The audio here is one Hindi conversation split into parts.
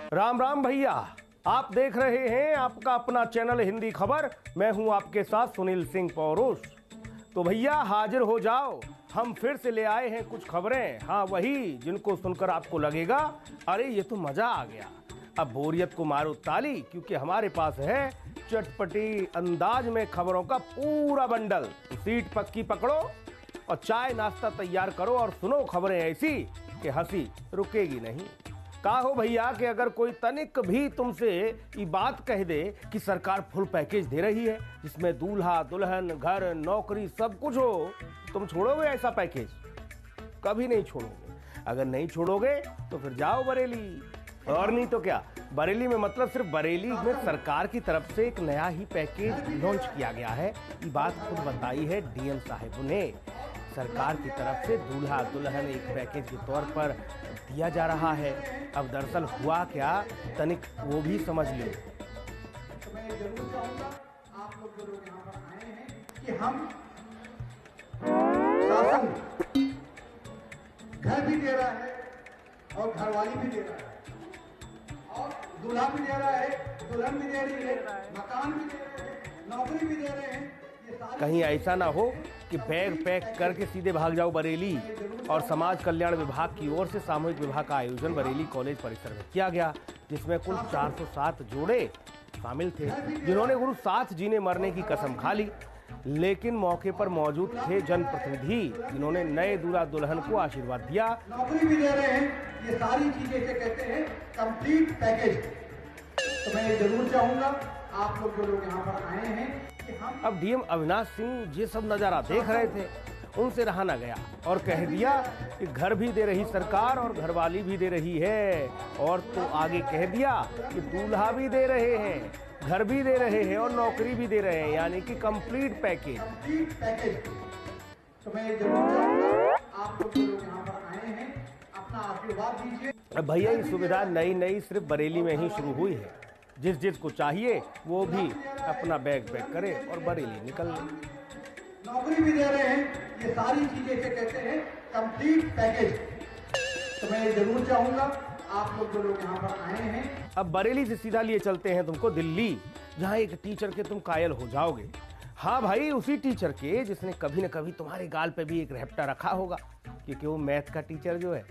राम राम भैया, आप देख रहे हैं आपका अपना चैनल हिंदी खबर। मैं हूं आपके साथ सुनील सिंह पौरुष। तो भैया हाजिर हो जाओ, हम फिर से ले आए हैं कुछ खबरें। हाँ, वही जिनको सुनकर आपको लगेगा अरे ये तो मजा आ गया। अब बोरियत को मारो ताली, क्योंकि हमारे पास है चटपटी अंदाज में खबरों का पूरा बंडल। सीट पक्की पकड़ो और चाय नाश्ता तैयार करो और सुनो खबरें ऐसी कि हंसी रुकेगी नहीं। कहा हो भैया कि अगर कोई तनिक भी तुमसे ये बात कह दे कि सरकार फुल पैकेज दे रही है जिसमें दूल्हा दुल्हन घर नौकरी सब कुछ हो, तुम छोड़ोगे ऐसा पैकेज? कभी नहीं छोड़ोगे। अगर नहीं छोड़ोगे तो फिर जाओ बरेली। और नहीं तो क्या, बरेली में मतलब सिर्फ बरेली में सरकार की तरफ से एक नया ही पैकेज लॉन्च किया गया है। ये बात खुद बताई है डीएम साहब ने। सरकार की तरफ से दूल्हा दुल्हन एक पैकेज के तौर पर दिया जा रहा है। अब दरअसल हुआ क्या, तनिक वो भी समझ लो। तो मैं जरूर चाहूंगा आप लोग जो लोग यहाँ पर आए हैं कि हम शासन घर भी दे रहा है और घरवाली भी दे रहा है और दूल्हा भी दे रहा है, दुल्हन भी दे रही है, मकान भी दे रहे हैं, नौकरी भी दे रहे हैं। कहीं ऐसा ना हो कि बैग पैक करके सीधे भाग जाओ बरेली। और समाज कल्याण विभाग की ओर से सामूहिक विवाह का आयोजन बरेली कॉलेज परिसर में किया गया, जिसमें कुल 407 जोड़े शामिल थे जिन्होंने गुरु साथ जीने मरने की कसम खा ली। लेकिन मौके पर मौजूद थे जनप्रतिनिधि जिन्होंने नए दूल्हा दुल्हन को आशीर्वाद दिया। नौकरी भी दे रहे हैं, ये सारी चीजें इसे कहते हैं कंप्लीट पैकेज। तो मैं जरूर चाहूंगा आप लोग जो लोग यहाँ पर आए हैं कि हम अब डीएम अविनाश सिंह ये सब नजारा देख रहे थे, उनसे रहा न गया और कह दिया कि घर भी दे रही सरकार और घरवाली भी दे रही है। और तो आगे कह दिया कि दूल्हा भी दे रहे हैं, घर भी दे रहे हैं और नौकरी भी दे रहे हैं, यानी कि कंप्लीट पैकेज। तो मैं जरूर चाहूंगा आप लोग जो लोग यहाँ पर आए हैं अपना आशीर्वाद दीजिए। भैया ये सुविधा नई नई सिर्फ बरेली में ही शुरू हुई है। जिस जिस को चाहिए वो भी अपना बैग पैक करे और बरेली निकल ले। नौकरी भी दे रहे हैं, ये सारी चीजें इसे कहते हैं कंप्लीट पैकेज। तो मैं जरूर चाहूंगा आप लोग जो लोग यहाँ पर आए हैं। अब बरेली से सीधा लिए चलते हैं तुमको दिल्ली, जहाँ एक टीचर के तुम कायल हो जाओगे। हाँ भाई, उसी टीचर के जिसने कभी न कभी तुम्हारे गाल पे भी एक रैप्टा रखा होगा, क्योंकि वो मैथ का टीचर जो है।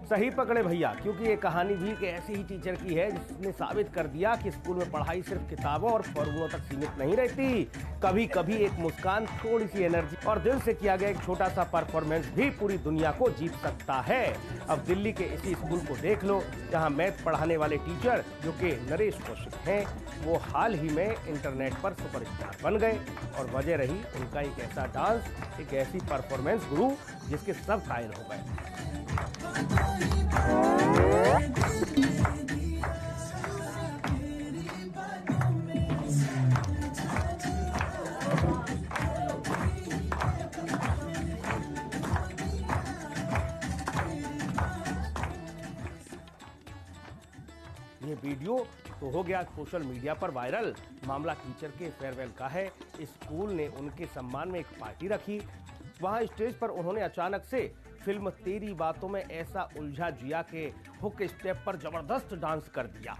सही पकड़े भैया, क्योंकि ये कहानी भी एक ऐसी ही टीचर की है जिसने साबित कर दिया कि स्कूल में पढ़ाई सिर्फ किताबों और फॉर्मूलों तक सीमित नहीं रहती। कभी कभी एक मुस्कान, थोड़ी सी एनर्जी और दिल से किया गया एक छोटा सा परफॉर्मेंस भी पूरी दुनिया को जीत सकता है। अब दिल्ली के इसी स्कूल को देख लो, जहां मैथ पढ़ाने वाले टीचर जो कि नरेश कौशिक हैं, वो हाल ही में इंटरनेट पर सुपरस्टार बन गए। और वजह रही उनका एक ऐसा डांस, एक ऐसी परफॉर्मेंस गुरु जिसके सब कायल हो गए। ये वीडियो तो हो गया सोशल मीडिया पर वायरल। मामला टीचर के फेयरवेल का है। स्कूल ने उनके सम्मान में एक पार्टी रखी। वहां स्टेज पर उन्होंने अचानक से फिल्म तेरी बातों में ऐसा उलझा जिया के हुक स्टेप पर जबरदस्त डांस कर दिया।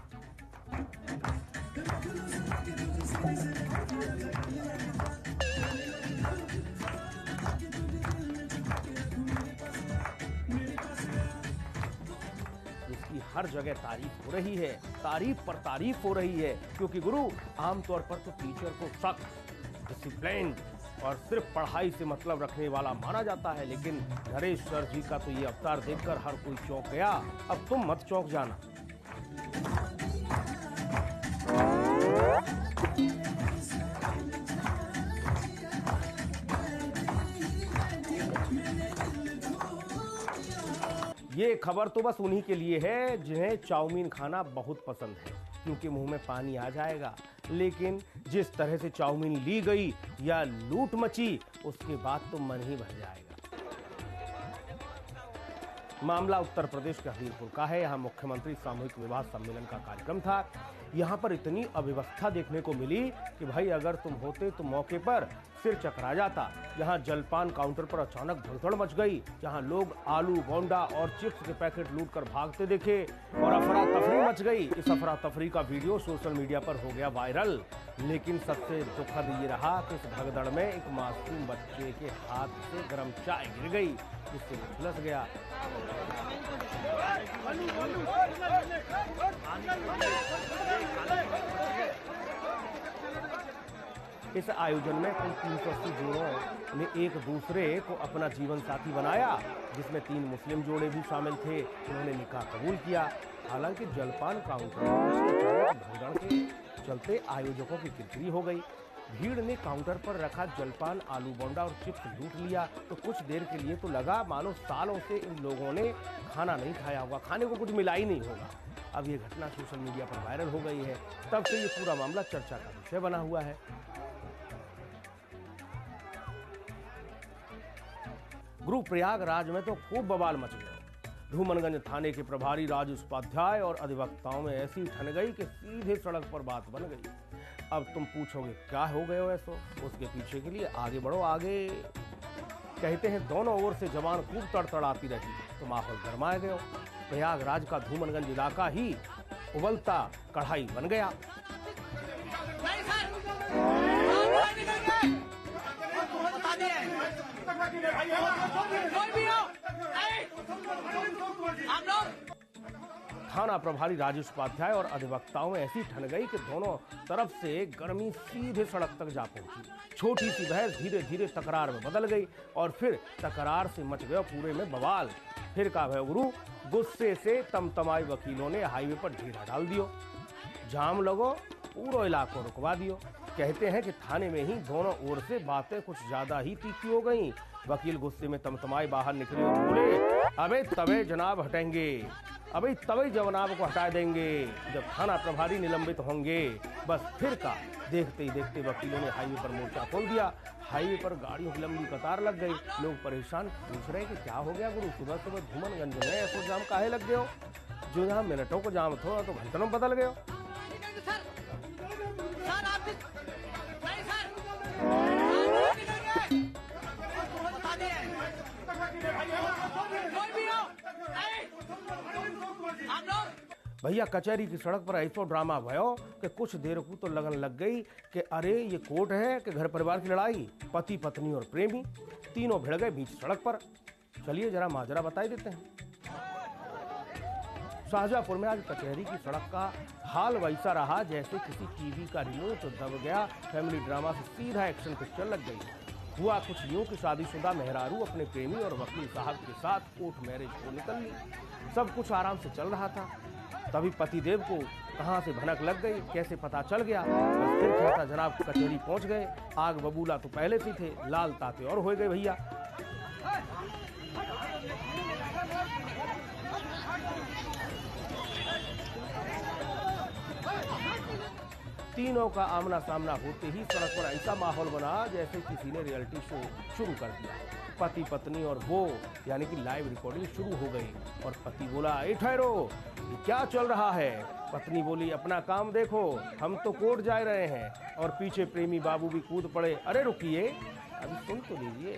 जिसकी हर जगह तारीफ हो रही है, तारीफ पर तारीफ हो रही है, क्योंकि गुरु आमतौर पर तो टीचर को सख्त, डिसिप्लिन और सिर्फ पढ़ाई से मतलब रखने वाला माना जाता है। लेकिन नरेश सर जी का तो ये अवतार देखकर हर कोई चौंक गया। अब तुम मत चौंक जाना। ये खबर तो बस उन्हीं के लिए है जिन्हें चाउमीन खाना बहुत पसंद है, क्योंकि मुंह में पानी आ जाएगा। लेकिन जिस तरह से चाउमीन ली गई या लूट मची, उसके बाद तो मन ही भर जाएगा। मामला उत्तर प्रदेश के हमीरपुर का है। यहाँ मुख्यमंत्री सामूहिक विवाह सम्मेलन का कार्यक्रम था। यहाँ पर इतनी अव्यवस्था देखने को मिली कि भाई अगर तुम होते तो मौके पर सिर चकरा जाता। यहाँ जलपान काउंटर पर अचानक भगदड़ मच गई, जहाँ लोग आलू बोंडा और चिप्स के पैकेट लूटकर भागते देखे और अफरा तफरी मच गई। इस अफरा तफरी का वीडियो सोशल मीडिया पर हो गया वायरल। लेकिन सबसे दुखद ये रहा कि इस भगदड़ में एक मासूम बच्चे के हाथ से गर्म चाय गिर गई, जिससे वो झुलस गया। इस आयोजन में कुल 380 जोड़ों ने एक दूसरे को अपना जीवन साथी बनाया, जिसमें 3 मुस्लिम जोड़े भी शामिल थे। उन्होंने निकाह कबूल किया। हालांकि जलपान काउंटर पर अचानक भगदड़ के चलते आयोजकों की किरकिरी हो गई। भीड़ ने काउंटर पर रखा जलपान, आलू बोंडा और चिप्स लूट लिया। तो कुछ देर के लिए तो लगा मानो सालों से इन लोगों ने खाना नहीं खाया होगा, खाने को कुछ मिला ही नहीं होगा। अब ये घटना सोशल मीडिया पर वायरल हो गई है। तब से ये पूरा मामला चर्चा का विषय बना हुआ है। गुरु प्रयागराज में तो खूब बवाल मच गया। धूमनगंज थाने के प्रभारी राजेश उपाध्याय और अधिवक्ताओं में ऐसी ठन गई कि सीधे सड़क पर बात बन गई। अब तुम पूछोगे क्या हो गए हो ऐसो, उसके पीछे के लिए आगे बढ़ो आगे। कहते हैं दोनों ओर से जवान खूब तड़तड़ाती रही तो माहौल गरमाया गया। प्रयागराज का धूमनगंज इलाका ही उबलता कढ़ाई बन गया। थाना प्रभारी राजेश उपाध्याय और अधिवक्ताओं में ऐसी ठन गई कि दोनों तरफ से गर्मी सीधे सड़क तक जा पहुंची। छोटी सी बहस धीरे धीरे तकरार में बदल गई और फिर तकरार से मच गया पूरे में बवाल। फिर का भय गुरु, गुस्से से तमतमाई वकीलों ने हाईवे पर ढेरा डाल दियो, जाम लगो, पूरा इलाको रुकवा दियो। कहते हैं कि थाने में ही दोनों ओर से बातें कुछ ज्यादा ही तीखी हो गईं। वकील गुस्से में तमतमाए बाहर निकले और बोले, अबे तबे जनाब हटेंगे, अबे तबे जनाब को हटा देंगे जब थाना प्रभारी निलंबित होंगे। बस फिर का देखते ही देखते वकीलों ने हाईवे पर मोर्चा खोल दिया। हाईवे पर गाड़ियों की लंबी कतार लग गई। लोग परेशान पूछ रहे कि क्या हो गया गुरु, सुबह सुबह धूमनगंज में ऐसा जाम काहे लग गए हो? जो यहाँ मिनटों को जाम था तो घंटों में बदल गए हो। भैया कचहरी की सड़क पर ऐसा ड्रामा भयो कि कुछ देर को तो लगन लग गई कि अरे ये कोर्ट है कि घर परिवार की लड़ाई। पति पत्नी और प्रेमी तीनों भिड़ गए बीच सड़क पर। चलिए जरा माजरा बताई देते हैं। शाहजहांपुर में आज कचहरी की सड़क का हाल वैसा रहा जैसे किसी टीवी का रिमोट दब गया। फैमिली ड्रामा से सीधा एक्शन पिक्चर लग गई। हुआ कुछ यूं कि शादीशुदा मेहरारू अपने प्रेमी और वकील साहब के साथ कोर्ट मैरिज को निकल ली। सब कुछ आराम से चल रहा था, तभी पतिदेव को कहां से भनक लग गई, कैसे पता चल गया। बस फिर क्या था जनाब, कचहरी पहुंच गए। आग बबूला तो पहले से थे, लाल ताते और हो गए भैया। तीनों का आमना सामना होते ही सड़क पर ऐसा माहौल बना जैसे किसी ने रियलिटी शो शुरू कर दिया। पति पत्नी और वो यानी कि लाइव रिकॉर्डिंग शुरू हो गई और पति बोला, ए ठहरो, ये क्या चल रहा है? पत्नी बोली, अपना काम देखो, हम तो कोर्ट जा रहे हैं। और पीछे प्रेमी बाबू भी कूद पड़े, अरे रुकिए अभी सुन तो लीजिए।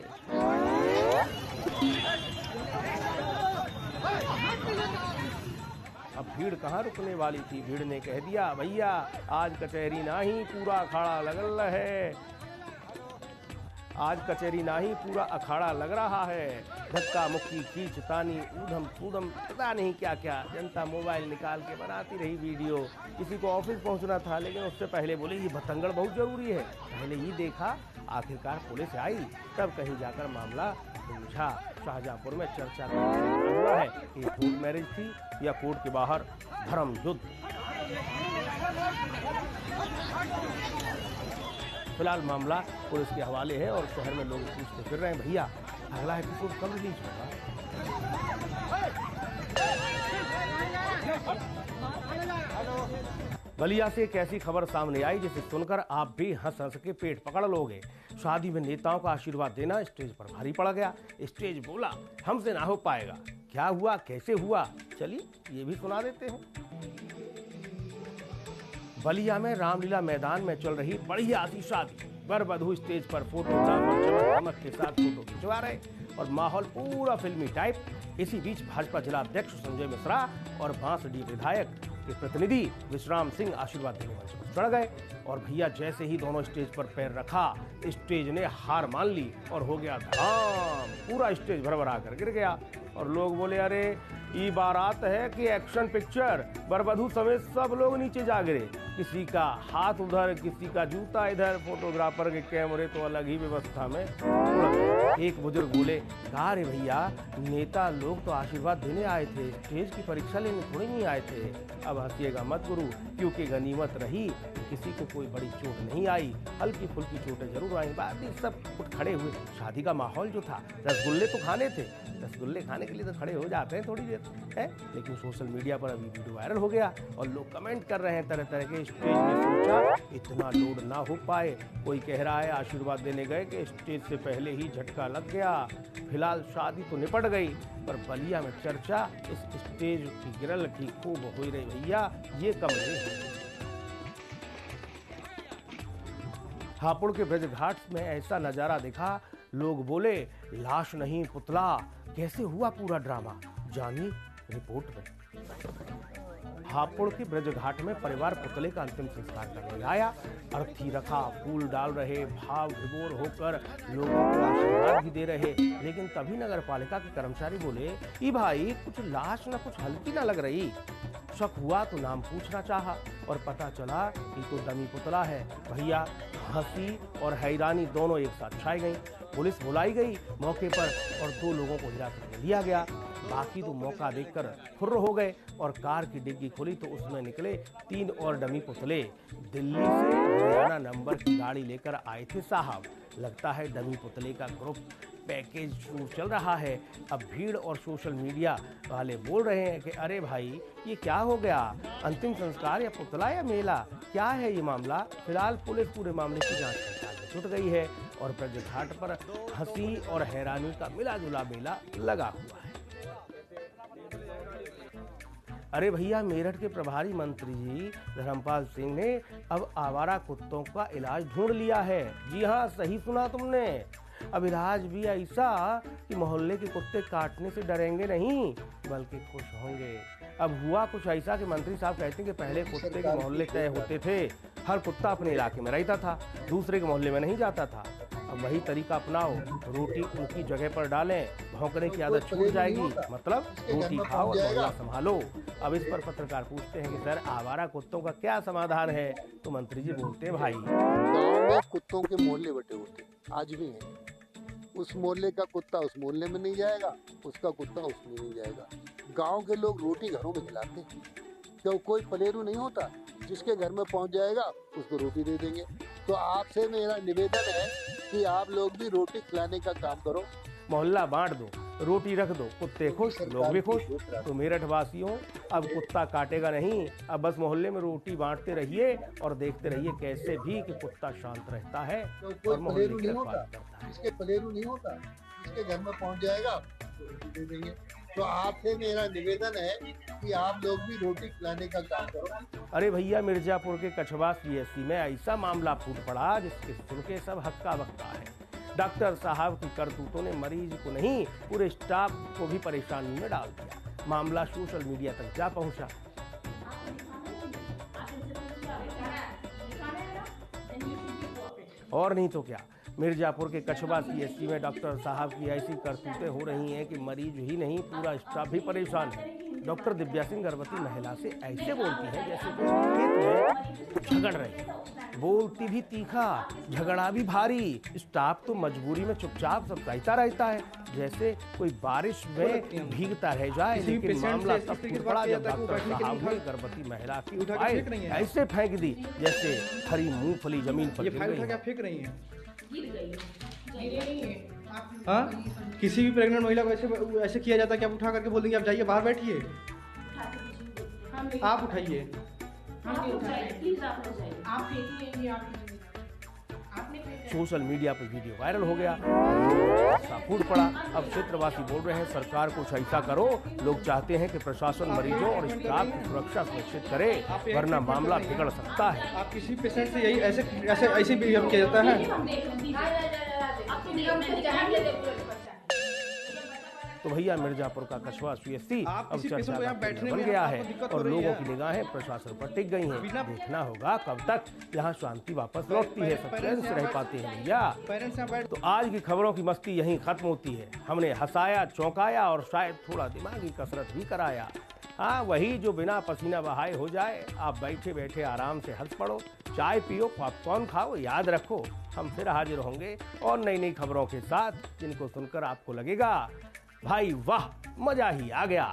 अब भीड़ कहाँ रुकने वाली थी। भीड़ ने कह दिया, भैया आज कचहरी ना ही पूरा अखाड़ा लगल है, आज कचहरी ना ही पूरा अखाड़ा लग रहा है। धक्का मुक्की खींच तानी ऊधम कूदम पता नहीं क्या क्या। जनता मोबाइल निकाल के बनाती रही वीडियो। किसी को ऑफिस पहुंचना था लेकिन उससे पहले बोले ये बतंगड़ बहुत जरूरी है, पहले ही देखा। आखिरकार पुलिस आई, तब कहीं जाकर मामला सुलझा। शाहजहांपुर में चर्चा का हुआ है कि कोर्ट मैरिज थी या कोर्ट के बाहर धर्म युद्ध। फिलहाल मामला पुलिस के हवाले है और शहर में लोग पूछते फिर रहे हैं, भैया अगला एपिसोड कब रिलीज होगा? बलिया से एक ऐसी खबर सामने आई जिसे सुनकर आप भी हंस हंस के पेट पकड़ लोगे। शादी में नेताओं का आशीर्वाद देना स्टेज पर भारी पड़ गया। स्टेज बोला, हमसे ना हो पाएगा। क्या हुआ, कैसे हुआ, चलिए ये भी सुना देते हैं। बलिया में रामलीला मैदान में चल रही बढ़िया सी शादी। वर वधू स्टेज पर फोटोग्राफर चमक दमक के साथ फोटो खिंचवा रहे और माहौल पूरा फिल्मी टाइप। इसी बीच भाजपा जिला अध्यक्ष संजय मिश्रा और बांसडीह विधायक के प्रतिनिधि विश्राम सिंह आशीर्वाद देने मंच पर चढ़ गए और भैया जैसे ही दोनों स्टेज पर पैर रखा, स्टेज ने हार मान ली और हो गया धड़ाम। पूरा स्टेज भरभरा कर गिर गया और लोग बोले, अरे ये बारात है कि एक्शन पिक्चर। वरवधू समेत सब लोग नीचे जा गिरे, किसी का हाथ उधर, किसी का जूता इधर, फोटोग्राफर के कैमरे तो अलग ही व्यवस्था में उड़ गए। एक बुजुर्ग बोले, कहा रे भैया, नेता लोग तो आशीर्वाद देने आए थे, स्टेज की परीक्षा लेने थोड़ी नहीं आए थे। अब हंसिएगा मत गुरु, क्योंकि गनीमत रही किसी को कोई बड़ी चोट नहीं आई, हल्की फुल्की चोटें जरूर आई। बाकी सब उठ खड़े हुए। शादी का माहौल जो था, रसगुल्ले तो खाने थे, रसगुल्ले खाने के लिए तो खड़े हो जाते हैं थोड़ी देर है, लेकिन सोशल मीडिया पर अभी वीडियो वायरल हो गया और लोग कमेंट कर रहे हैं तरह तरह के। स्टेज में सोचा इतना लोड ना हो पाए, कोई कह रहा है आशीर्वाद देने गए कि स्टेज से पहले ही झटका लग गया। फिलहाल शादी तो निपट गई, पर बलिया में चर्चा इस स्टेज की गिरल की खूब हो रही। भैया ये कम नहीं है। हापुड़ के ब्रज घाट में ऐसा नजारा दिखा, लोग बोले लाश नहीं पुतला। कैसे हुआ पूरा ड्रामा, जानिए रिपोर्ट में। हापुड़ के ब्रज घाट में परिवार पुतले का अंतिम संस्कार करने आया। अर्थी रखा, फूल डाल रहे, भाव विभोर होकर लोगों को आशीर्वाद भी दे रहे। लेकिन तभी नगर पालिका के कर्मचारी बोले, ई भाई कुछ लाश ना कुछ हल्की ना लग रही। शक हुआ तो नाम पूछना चाहा और पता चला कि तो डमी पुतला है। भैया हंसी और हैरानी दोनों एक साथ छाई गई। पुलिस बुलाई गई मौके पर और 2 लोगों को हिरासत में लिया गया। बाकी तो मौका देखकर फुर्र हो गए और कार की डिग्गी खोली तो उसमें निकले 3 और डमी पुतले। दिल्ली से हरियाणा नंबर की गाड़ी लेकर आए थे साहब। लगता है डमी पुतले का ग्रुप पैकेज शूट चल रहा है। अब भीड़ और सोशल मीडिया वाले बोल रहे हैं कि अरे भाई ये क्या हो गया, अंतिम संस्कार या पुतला या मेला, क्या है ये मामला। फिलहाल पुलिस पूरे मामले की जांच पड़ताल में जुट गई है और ब्रज घाट पर हंसी और हैरानी का मिला जुला मेला लगा हुआ है। अरे भैया, मेरठ के प्रभारी मंत्री जी धर्मपाल सिंह ने अब आवारा कुत्तों का इलाज ढूंढ लिया है। जी हाँ, सही सुना तुमने। अब इलाज भी ऐसा कि मोहल्ले के कुत्ते काटने से डरेंगे नहीं बल्कि खुश होंगे। अब हुआ कुछ ऐसा कि मंत्री साहब कहते हैं कि पहले कुत्ते के मोहल्ले तय होते थे, हर कुत्ता अपने इलाके में रहता था, दूसरे के मोहल्ले में नहीं जाता था। अब वही तरीका अपनाओ, रोटी उनकी जगह पर डालें, भौंकने की आदत छूट जाएगी, मतलब रोटी खाओ और मोहल्ला संभालो। अब इस पर पत्रकार पूछते हैं कि सर आवारा कुत्तों का क्या समाधान है, तो मंत्री जी बोलते हैं, भाई गाँव में कुत्तों के मोहल्ले बटे होते आज भी हैं। उस मोहल्ले का कुत्ता उस मोहल्ले में नहीं जाएगा, उसका कुत्ता उसमें नहीं जाएगा। गांव के लोग रोटी घरों में खिलाते हैं, क्यों कोई पलेरू नहीं होता, जिसके घर में पहुंच जाएगा उसको रोटी दे देंगे। तो आपसे मेरा निवेदन है कि आप लोग भी रोटी खिलाने का काम करो। मोहल्ला बांट दो, रोटी रख दो, कुत्ते खुश, लोग भी खुश। तो मेरठ वासियों, अब कुत्ता काटेगा नहीं, अब बस मोहल्ले में रोटी बांटते रहिए और देखते रहिए कैसे भी कि कुत्ता शांत रहता है और मोहल्ले की रखवाली करता है। इसके पलेरू नहीं होता, इसके घर में पहुंच जाएगा तो रोटी दे देंगे। तो आपसे मेरा निवेदन है कि आप लोग भी रोटी खिलाने का काम करो। अरे भैया, मिर्जापुर के कछवा सीएससी में ऐसा मामला फूट पड़ा जिसके सुन के सब हक्का बक्का है। डॉक्टर साहब की करतूतों ने मरीज को नहीं पूरे स्टाफ को भी परेशानी में डाल दिया। मामला सोशल मीडिया तक जा पहुंचा। और नहीं तो क्या, मिर्जापुर के कछवा सीएससी में डॉक्टर साहब की ऐसी करतूतें हो रही हैं कि मरीज ही नहीं पूरा स्टाफ भी परेशान है। डॉक्टर दिव्या सिंह गर्भवती महिला से ऐसे बोलती है जैसे कि खेत में झगड़ रही, बोलती भी तीखा, झगड़ा भी भारी। स्टाफ तो मजबूरी में चुपचाप सब सहता रहता है जैसे कोई बारिश में भीगता रह जाए। लेकिन मामला तब फूट पड़ा जब डॉक्टर साहब ने गर्भवती महिला की फाइल ऐसे फेंक दी जैसे हरी मूंगफली जमीन पर फेंक रही है। हाँ, किसी भी प्रेग्नेंट महिला को ऐसे किया जाता है कि आप उठा करके बोल देंगे आप जाइए बाहर बैठिए, आप उठाइए। सोशल मीडिया पर वीडियो वायरल हो गया, गुस्सा फूट पड़ा। अब क्षेत्रवासी बोल रहे हैं सरकार कुछ ऐसा करो। लोग चाहते हैं कि प्रशासन मरीजों और स्टाफ की सुरक्षा सुनिश्चित करे, वरना मामला बिगड़ सकता है। आप किसी पेशेंट से यही ऐसे बिहेव किया जाता है? तो भैया मिर्जापुर का कछवा CSC आप अब किसी चर्चा पेशेंट को का यहाँ केंद्र बैठने बन में गया आपको है दिक्कत हो और रही लोगों है। की निगाहें प्रशासन पर टिक गई हैं। देखना होगा कब तक यहाँ शांति वापस लौटती है, सब चैन से रह पाते हैं भैया। पेरेंट्स यहाँ बैठ तो आज की खबरों की मस्ती यहीं खत्म होती है। हमने हंसाया, चौंकाया और शायद थोड़ा दिमागी कसरत भी कराया। हाँ, वही जो बिना पसीना बहाए हो जाए। आप बैठे बैठे आराम से हंस पड़ो, चाय पियो, पॉपकॉर्न खाओ। याद रखो, हम फिर हाजिर होंगे और नई नई खबरों के साथ, जिनको सुनकर आपको लगेगा भाई वाह, मजा ही आ गया।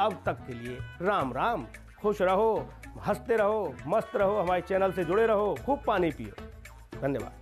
अब तक के लिए राम राम। खुश रहो, हंसते रहो, मस्त रहो, हमारे चैनल से जुड़े रहो, खूब पानी पियो। धन्यवाद।